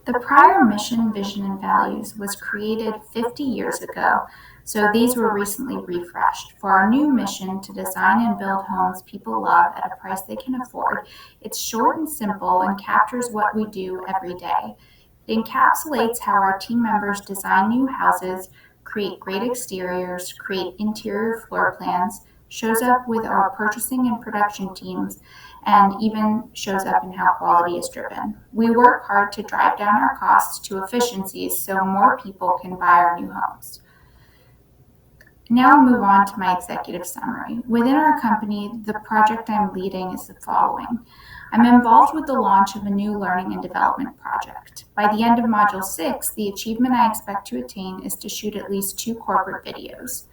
The prior mission, vision, and values was created 50 years ago, so these were recently refreshed. For our new mission to design and build homes people love at a price they can afford, it's short and simple and captures what we do every day. It encapsulates how our team members design new houses, create great exteriors, create interior floor plans, shows up with our purchasing and production teams, and even shows up in how quality is driven. We work hard to drive down our costs to efficiencies so more people can buy our new homes. Now I'll move on to my executive summary. Within our company, the project I'm leading is the following. I'm involved with the launch of a new learning and development project. By the end of Module 6, the achievement I expect to attain is to shoot at least 2 corporate videos.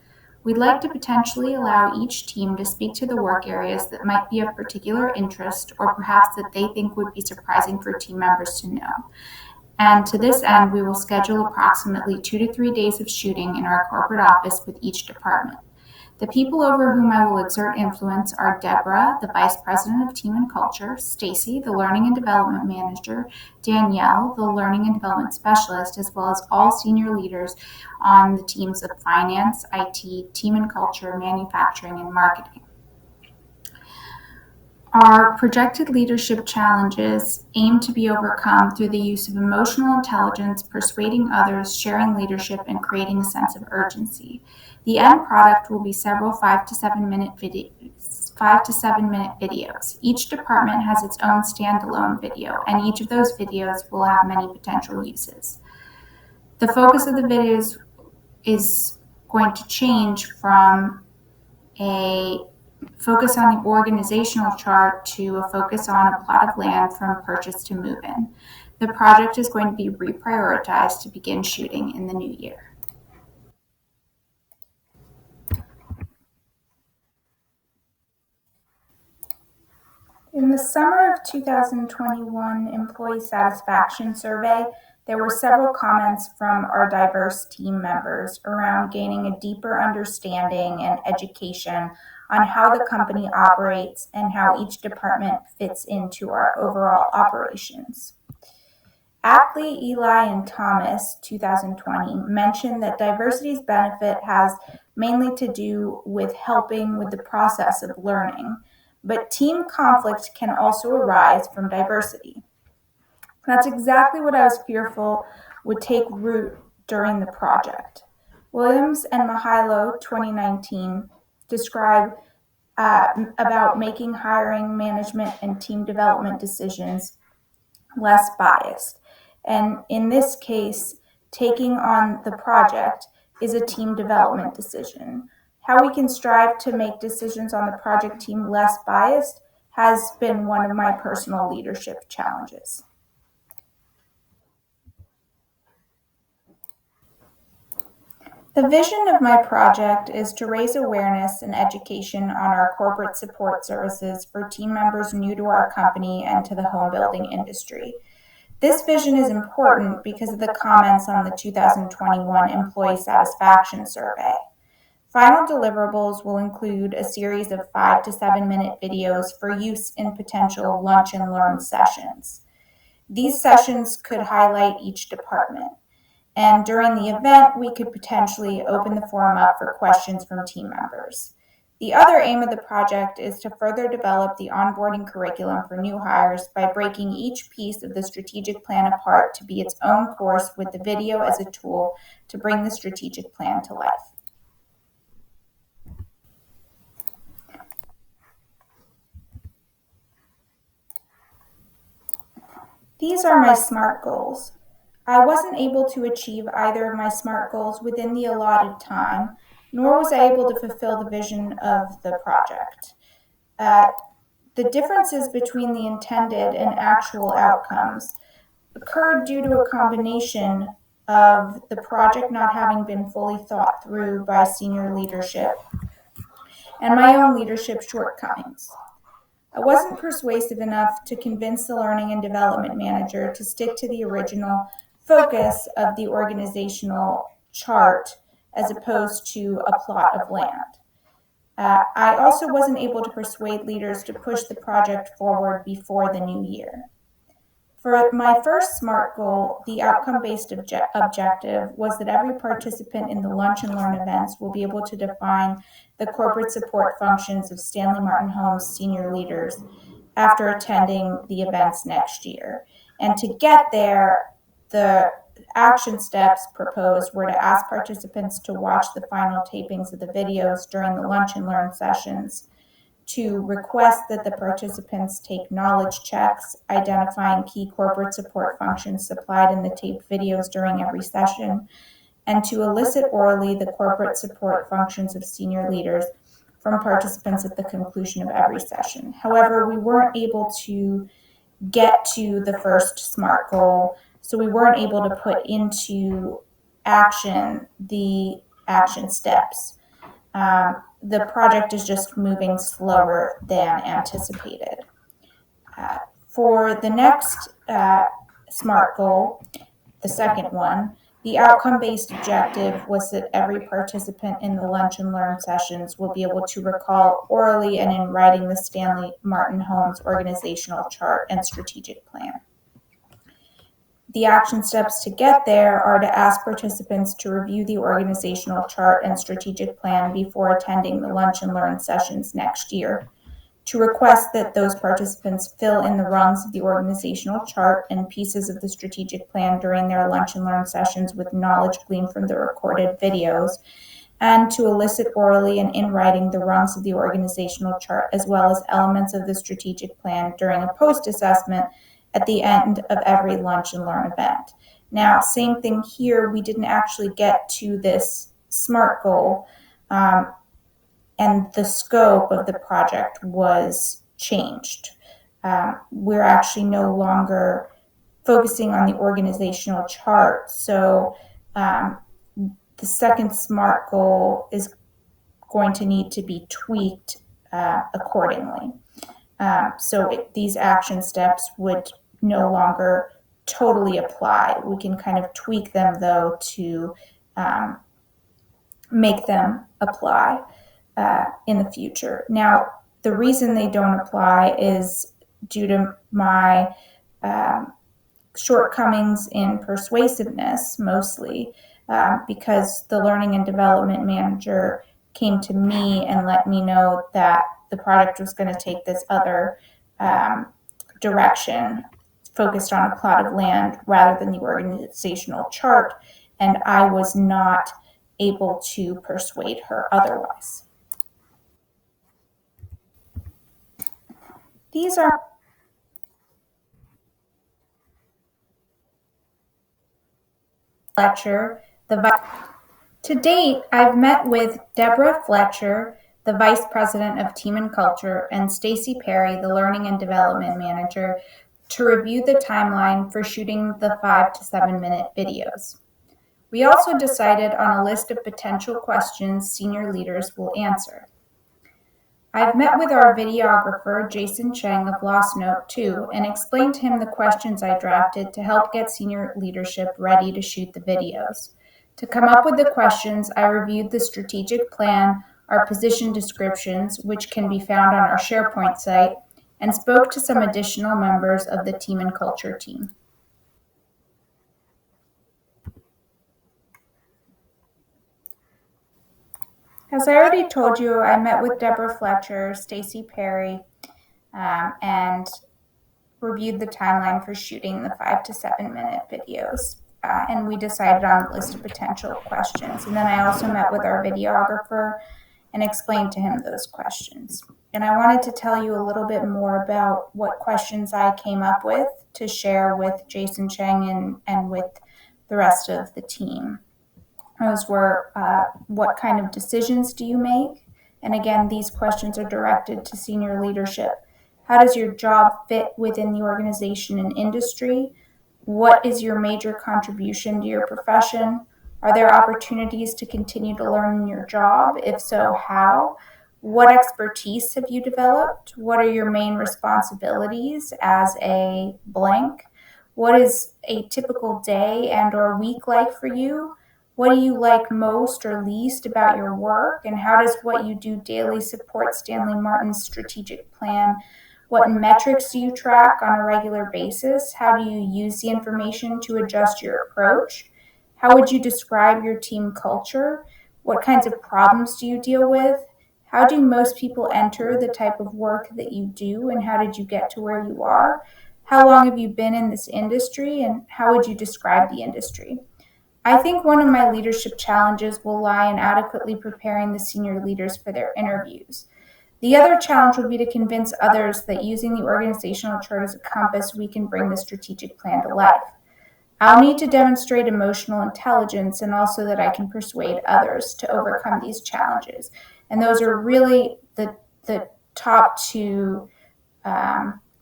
We'd like to potentially allow each team to speak to the work areas that might be of particular interest or perhaps that they think would be surprising for team members to know. And to this end, we will schedule approximately 2 to 3 days of shooting in our corporate office with each department. The people over whom I will exert influence are Deborah, the Vice President of Team and Culture, Stacy, the Learning and Development Manager, Danielle, the Learning and Development Specialist, as well as all senior leaders on the teams of Finance, IT, Team and Culture, Manufacturing, and Marketing. Our projected leadership challenges aim to be overcome through the use of emotional intelligence, persuading others, sharing leadership, and creating a sense of urgency. The end product will be several 5 to 7 minute videos. Each department has its own standalone video, and each of those videos will have many potential uses. The focus of the videos is going to change from a focus on the organizational chart to a focus on a plot of land from purchase to move-in. The project is going to be reprioritized to begin shooting in the new year. In the summer of 2021 employee satisfaction survey, there were several comments from our diverse team members around gaining a deeper understanding and education on how the company operates and how each department fits into our overall operations. Ackley, Eli, and Thomas, 2020, mentioned that diversity's benefit has mainly to do with helping with the process of learning, but team conflict can also arise from diversity. That's exactly what I was fearful would take root during the project. Williams and Mihailo, 2019, describe about making hiring, management, and team development decisions less biased. And in this case, taking on the project is a team development decision. How we can strive to make decisions on the project team less biased has been one of my personal leadership challenges. The vision of my project is to raise awareness and education on our corporate support services for team members new to our company and to the home building industry. This vision is important because of the comments on the 2021 Employee Satisfaction Survey. Final deliverables will include a series of 5 to 7 minute videos for use in potential lunch and learn sessions. These sessions could highlight each department. And during the event, we could potentially open the forum up for questions from team members. The other aim of the project is to further develop the onboarding curriculum for new hires by breaking each piece of the strategic plan apart to be its own course with the video as a tool to bring the strategic plan to life. These are my SMART goals. I wasn't able to achieve either of my SMART goals within the allotted time, nor was I able to fulfill the vision of the project. The differences between the intended and actual outcomes occurred due to a combination of the project not having been fully thought through by senior leadership and my own leadership shortcomings. I wasn't persuasive enough to convince the learning and development manager to stick to the original focus of the organizational chart as opposed to a plot of land. I also wasn't able to persuade leaders to push the project forward before the new year. For my first SMART goal, the outcome-based objective was that every participant in the Lunch and Learn events will be able to define the corporate support functions of Stanley Martin Homes senior leaders after attending the events next year. And to get there, the action steps proposed were to ask participants to watch the final tapings of the videos during the Lunch and Learn sessions, to request that the participants take knowledge checks, identifying key corporate support functions supplied in the taped videos during every session, and to elicit orally the corporate support functions of senior leaders from participants at the conclusion of every session. However, we weren't able to get to the first SMART goal, so we weren't able to put into action the action steps. The project is just moving slower than anticipated. For the next SMART goal, the second one, the outcome-based objective was that every participant in the Lunch and Learn sessions will be able to recall orally and in writing the Stanley Martin Homes organizational chart and strategic plan. The action steps to get there are to ask participants to review the organizational chart and strategic plan before attending the Lunch and Learn sessions next year, to request that those participants fill in the rungs of the organizational chart and pieces of the strategic plan during their Lunch and Learn sessions with knowledge gleaned from the recorded videos, and to elicit orally and in writing the rungs of the organizational chart as well as elements of the strategic plan during a post-assessment at the end of every Lunch and Learn event. Now, same thing here, we didn't actually get to this SMART goal, and the scope of the project was changed. We're actually no longer focusing on the organizational chart, so the second SMART goal is going to need to be tweaked accordingly. These action steps would no longer totally apply. We can kind of tweak them, though, to make them apply in the future. Now, the reason they don't apply is due to my shortcomings in persuasiveness, mostly, because the Learning and Development Manager came to me and let me know that the project was going to take this other direction, focused on a plot of land rather than the organizational chart, and I was not able to persuade her otherwise. These are Fletcher, to date, I've met with Deborah Fletcher, the Vice President of Team and Culture, and Stacy Perry, the Learning and Development Manager, to review the timeline for shooting the 5 to 7 minute videos. We also decided on a list of potential questions senior leaders will answer. I've met with our videographer, Jason Cheng of Lost Note 2, and explained to him the questions I drafted to help get senior leadership ready to shoot the videos. To come up with the questions, I reviewed the strategic plan, our position descriptions, which can be found on our SharePoint site, and spoke to some additional members of the Team and Culture team. As I already told you, I met with Deborah Fletcher, Stacy Perry, and reviewed the timeline for shooting the 5 to 7 minute videos. And we decided on a list of potential questions. And then I also met with our videographer and explained to him those questions. And I wanted to tell you a little bit more about what questions I came up with to share with Jason Cheng and with the rest of the team. Those were, what kind of decisions do you make? And again, these questions are directed to senior leadership. How does your job fit within the organization and industry? What is your major contribution to your profession? Are there opportunities to continue to learn in your job? If so, how? What expertise have you developed? What are your main responsibilities as a blank? What is a typical day and or week like for you? What do you like most or least about your work? And how does what you do daily support Stanley Martin's strategic plan What metrics do you track on a regular basis? How do you use the information to adjust your approach? How would you describe your team culture? What kinds of problems do you deal with? How do most people enter the type of work that you do, and how did you get to where you are? How long have you been in this industry, and how would you describe the industry? I think one of my leadership challenges will lie in adequately preparing the senior leaders for their interviews. The other challenge would be to convince others that using the organizational chart as a compass, we can bring the strategic plan to life. I'll need to demonstrate emotional intelligence and also that I can persuade others to overcome these challenges. And those are really the top two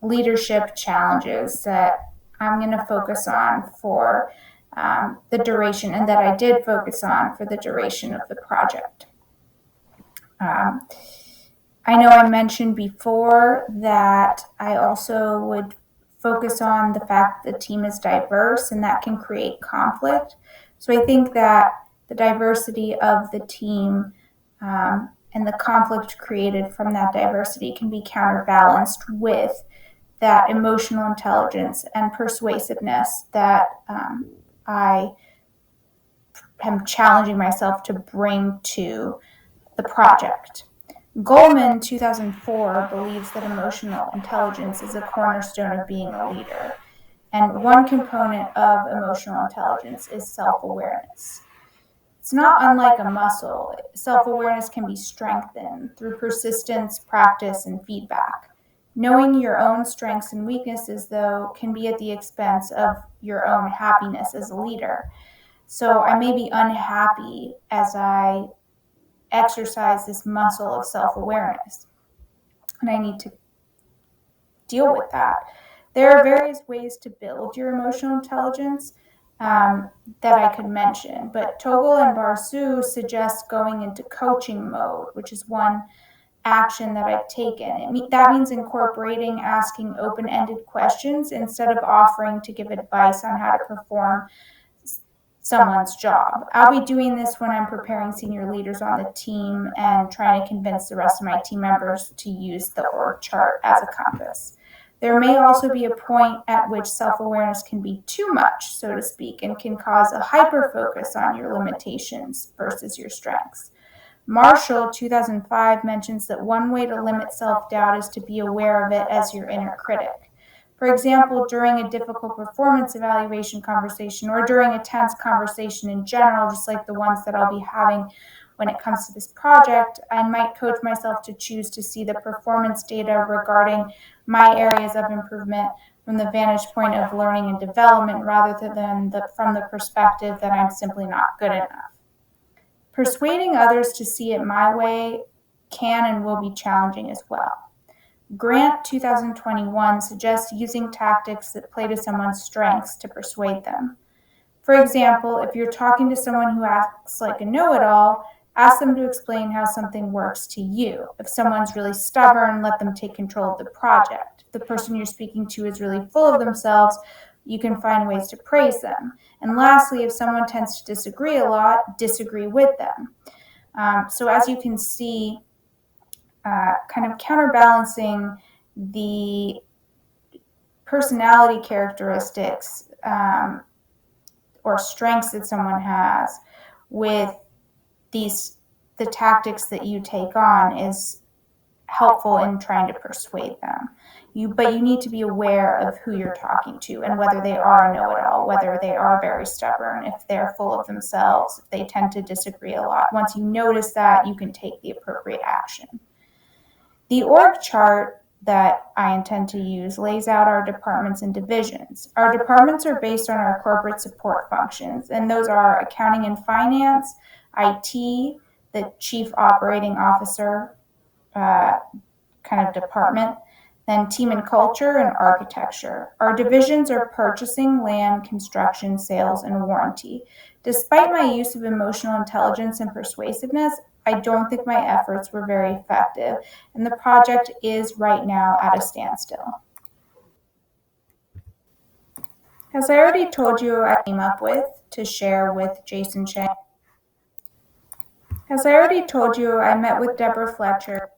leadership challenges that I'm going to focus on for the duration, and that I did focus on for the duration of the project. I know I mentioned before that I also would focus on the fact that the team is diverse and that can create conflict. So I think that the diversity of the team and the conflict created from that diversity can be counterbalanced with that emotional intelligence and persuasiveness that I am challenging myself to bring to the project. Goleman, 2004, believes that emotional intelligence is a cornerstone of being a leader. And one component of emotional intelligence is self-awareness. It's not unlike a muscle. Self-awareness can be strengthened through persistence, practice, and feedback. Knowing your own strengths and weaknesses, though, can be at the expense of your own happiness as a leader. So I may be unhappy as I exercise this muscle of self-awareness, and I need to deal with that. There are various ways to build your emotional intelligence that I could mention, but Toggle and Barsu suggest going into coaching mode, which is one action that I've taken. That means incorporating asking open-ended questions instead of offering to give advice on how to perform someone's job. I'll be doing this when I'm preparing senior leaders on the team and trying to convince the rest of my team members to use the org chart as a compass. There may also be a point at which self-awareness can be too much, so to speak, and can cause a hyper-focus on your limitations versus your strengths. Marshall, 2005, mentions that one way to limit self-doubt is to be aware of it as your inner critic. For example, during a difficult performance evaluation conversation or during a tense conversation in general, just like the ones that I'll be having when it comes to this project, I might coach myself to choose to see the performance data regarding my areas of improvement from the vantage point of learning and development rather than from the perspective that I'm simply not good enough. Persuading others to see it my way can and will be challenging as well. Grant, 2021, suggests using tactics that play to someone's strengths to persuade them. For example, if you're talking to someone who acts like a know-it-all, ask them to explain how something works to you. If someone's really stubborn, let them take control of the project. If the person you're speaking to is really full of themselves, you can find ways to praise them. And lastly, if someone tends to disagree a lot, disagree with them. So as you can see, kind of counterbalancing the personality characteristics or strengths that someone has with the tactics that you take on is helpful in trying to persuade them. But you need to be aware of who you're talking to and whether they are a know-it-all, whether they are very stubborn, if they're full of themselves, if they tend to disagree a lot. Once you notice that, you can take the appropriate action. The org chart that I intend to use lays out our departments and divisions. Our departments are based on our corporate support functions, and those are accounting and finance, IT, the chief operating officer kind of department, then team and culture and architecture. Our divisions are purchasing, land, construction, sales, and warranty. Despite my use of emotional intelligence and persuasiveness, I don't think my efforts were very effective, and the project is right now at a standstill. As I already told you, I came up with to share with Jason Chang. As I already told you, I met with Deborah Fletcher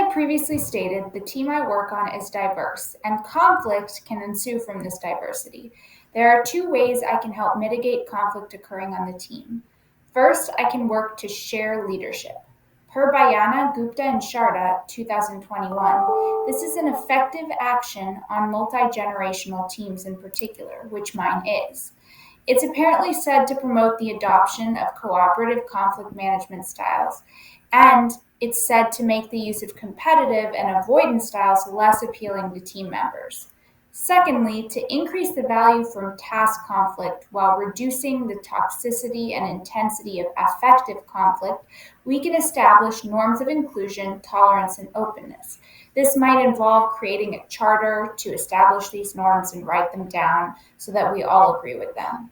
I previously stated, the team I work on is diverse, and conflict can ensue from this diversity. There are two ways I can help mitigate conflict occurring on the team. First, I can work to share leadership. Per Bayana, Gupta, and Sharda, 2021, this is an effective action on multi-generational teams in particular, which mine is. It's apparently said to promote the adoption of cooperative conflict management styles, and it's said to make the use of competitive and avoidance styles less appealing to team members. Secondly, to increase the value from task conflict while reducing the toxicity and intensity of affective conflict, we can establish norms of inclusion, tolerance, and openness. This might involve creating a charter to establish these norms and write them down so that we all agree with them.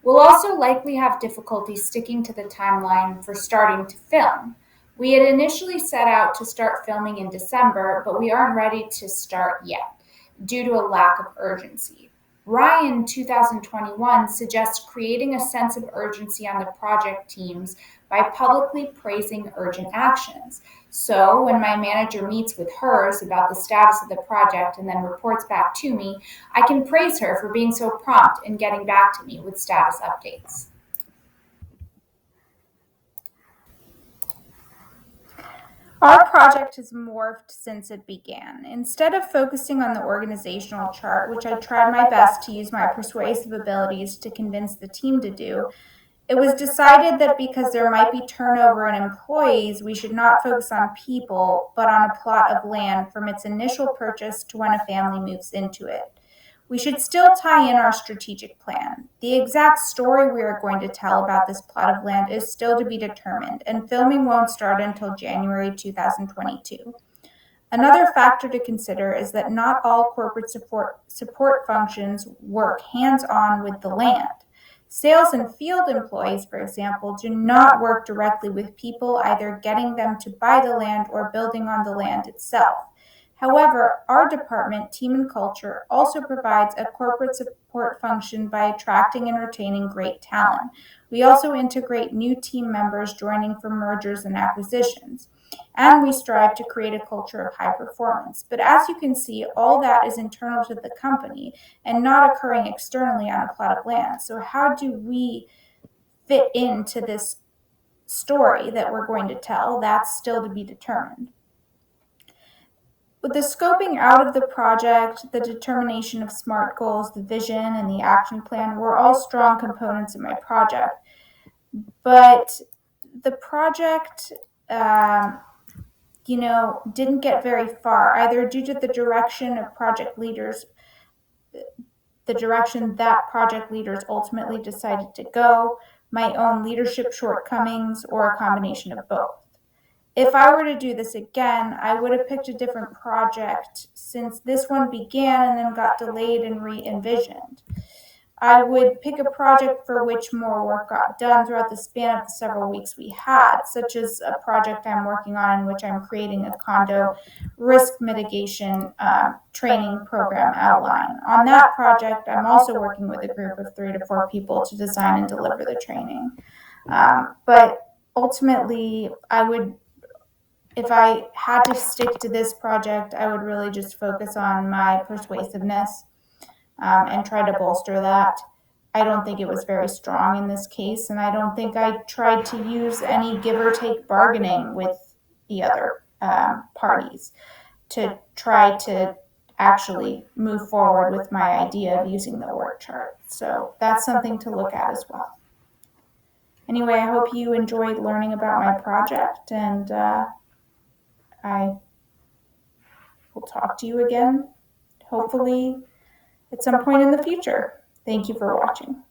We'll also likely have difficulty sticking to the timeline for starting to film. We had initially set out to start filming in December, but we aren't ready to start yet due to a lack of urgency. Ryan, 2021, suggests creating a sense of urgency on the project teams by publicly praising urgent actions. So when my manager meets with hers about the status of the project and then reports back to me, I can praise her for being so prompt in getting back to me with status updates. Our project has morphed since it began. Instead of focusing on the organizational chart, which I tried my best to use my persuasive abilities to convince the team to do, it was decided that because there might be turnover in employees, we should not focus on people, but on a plot of land from its initial purchase to when a family moves into it. We should still tie in our strategic plan. The exact story we are going to tell about this plot of land is still to be determined, and filming won't start until January 2022. Another factor to consider is that not all corporate support functions work hands-on with the land. Sales and field employees, for example, do not work directly with people, either getting them to buy the land or building on the land itself. However, our department, Team and Culture, also provides a corporate support function by attracting and retaining great talent. We also integrate new team members joining from mergers and acquisitions. And we strive to create a culture of high performance. But as you can see, all that is internal to the company and not occurring externally on a plot of land. So how do we fit into this story that we're going to tell? That's still to be determined. With the scoping out of the project, the determination of SMART goals, the vision, and the action plan were all strong components of my project. But the project didn't get very far, either due to the direction that project leaders ultimately decided to go, my own leadership shortcomings, or a combination of both. If I were to do this again, I would have picked a different project since this one began and then got delayed and re-envisioned. I would pick a project for which more work got done throughout the span of the several weeks we had, such as a project I'm working on in which I'm creating a condo risk mitigation training program outline. On that project, I'm also working with a group of 3 to 4 people to design and deliver the training. But ultimately, if I had to stick to this project, I would really just focus on my persuasiveness and try to bolster that. I don't think it was very strong in this case, and I don't think I tried to use any give or take bargaining with the other parties to try to actually move forward with my idea of using the org chart. So that's something to look at as well. Anyway, I hope you enjoyed learning about my project, and I will talk to you again, hopefully at some point in the future. Thank you for watching.